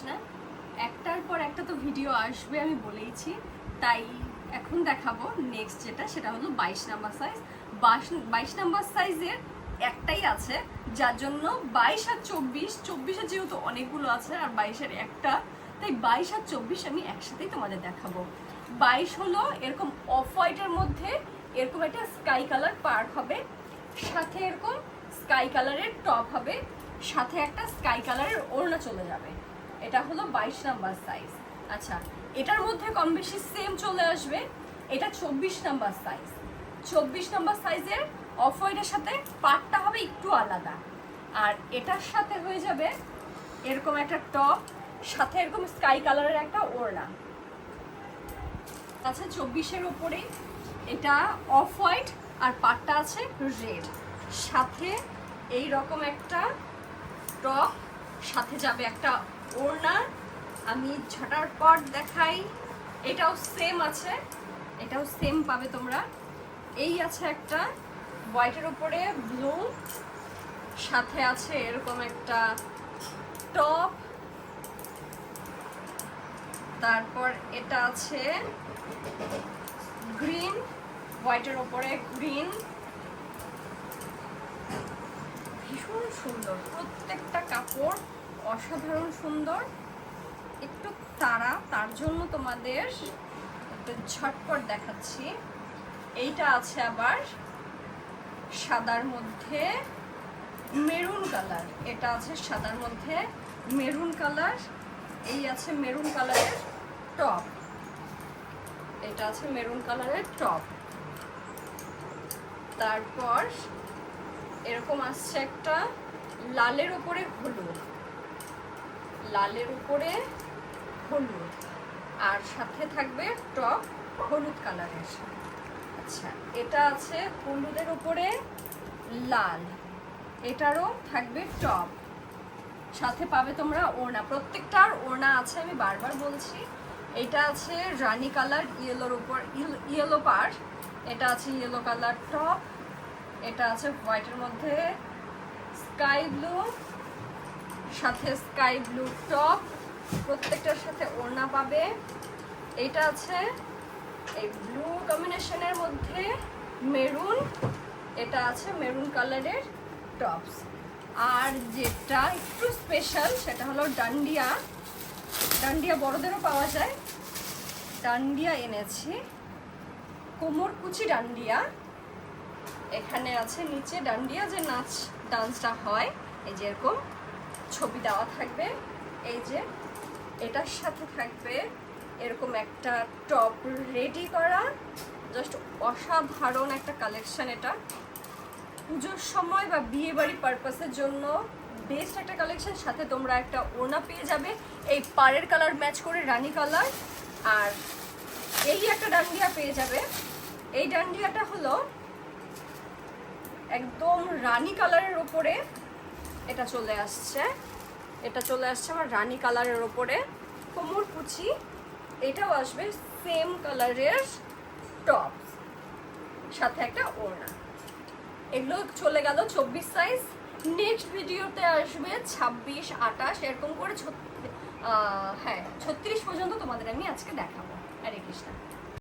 কৃষ্ণা। একটার পর একটা তো ভিডিও আসবে আমি বলেইছি, তাই এখন দেখাবো নেক্সট যেটা, সেটা হলো 22 নাম্বার সাইজ। 22 নাম্বার সাইজের একটাই আছে, যার জন্য 22 আর 24 যেহেতু অনেকগুলো আছে আর 22-এর একটা, তাই 22 আর 24 আমি একসাথেই তোমাদের দেখাবো। 22 হলো এরকম অফ হোয়াইটের মধ্যে এরকম একটা স্কাই কালার পার্ক হবে, সাথে এরকম স্কাই কালারের টপ হবে, সাথে একটা স্কাই কালারের ওড়না চলে যাবে। এটা হলো 22 নাম্বার সাইজ। আচ্ছা, এটার মধ্যে কম বেশি সেম চলে আসবে। এটা 24 নাম্বার সাইজ। 24 নাম্বার সাইজের অফ হোয়াইটের সাথে পাটটা হবে একটু আলাদা, আর এটার সাথে হয়ে যাবে এরকম একটা টপ, সাথে এরকম স্কাই কালারের একটা ওড়না। আচ্ছা, 24-এর ওপরেই এটা অফ হোয়াইট আর পাটটা আছে রেড, সাথে এই রকম একটা টপ, সাথে যাবে একটা ওড়না। আমি ঝটারপট দেখাই, এটাও সেম আছে, এটাও সেম পাবে তোমরা। এই আছে একটা হোয়াইটের উপরে ব্লু, সাথে আছে এরকম একটা টপ, তারপর এটা আছে গ্রিন, হোয়াইটের উপরে গ্রিন। ভীষণ সুন্দর, প্রত্যেকটা কাপড় অসাধারণ সুন্দর। একটু তার জন্য তোমাদের একটু ঝটপট দেখাচ্ছি। এইটা আছে আবার সাদার মধ্যে মেরুন কালার, এটা আছে সাদার মধ্যে মেরুন কালার। এই আছে মেরুন কালারের টপ, এটা আছে মেরুন কালারের টপ। তারপর এরকম আসছে একটা লালের উপরে হলুদ, লালের উপরে হলুদ, আর সাথে থাকবে টপ হলুদ কালারের। আচ্ছা, এটা আছে হলুদের উপরে লাল, এটারও থাকবে টপ, সাথে পাবে তোমরা ওড়না। প্রত্যেকটার ওড়না আছে, আমি বারবার বলছি। এটা আছে রানী কালার ইয়েলোর উপর ইয়েলো পার্ট, এটা আছে ইয়েলো কালার টপ, এটা আছে হোয়াইটের মধ্যে স্কাই ব্লু, সাথে স্কাই ব্লু টপ, প্রত্যেকটার সাথে ওড়না পাবে। এটা আছে এই ব্লু কম্বিনেশনের মধ্যে মেরুন, এটা আছে মেরুন কালারের টপস। আর যেটা একটু স্পেশাল সেটা হলো ডান্ডিয়া। ডান্ডিয়া বড়দেরও পাওয়া যায়, ডান্ডিয়া এনেছি, কোমর কুচি ডান্ডিয়া। এখানে আছে নিচে ডান্ডিয়া যে নাচ ডান্সটা হয়, এই যে এরকম ছবি দেওয়া থাকবে। এই যে এটার সাথে থাকবে এরকম একটা টপ রেডি করা, জাস্ট অসাধারণ একটা কালেকশন। এটা পুজোর সময় বা বিয়ে বাড়ি পারপাসের জন্য বেস্ট একটা কালেকশন। সাথে তোমরা একটা ওড়না পেয়ে যাবে এই পাড়ের কালার ম্যাচ করে রানী কালার, আর এই একটা ডান্ডিয়া পেয়ে যাবে। এই ডান্ডিয়াটা হলো একদম রানী কালারের ওপরে, এটা চলে আসছে, এটা চলে আসছে আমার রানী কালারের ওপরে কোমর কুচি। এটাও আসবে সেম কালারের টপ, সাথে একটা ওড়না। এগুলো চলে গেল 24 সাইজ। নেক্সট ভিডিওতে আসবে 26, 28 এরকম করে 36 পর্যন্ত তোমাদের আমি আজকে দেখাবো। হরে কৃষ্ণ।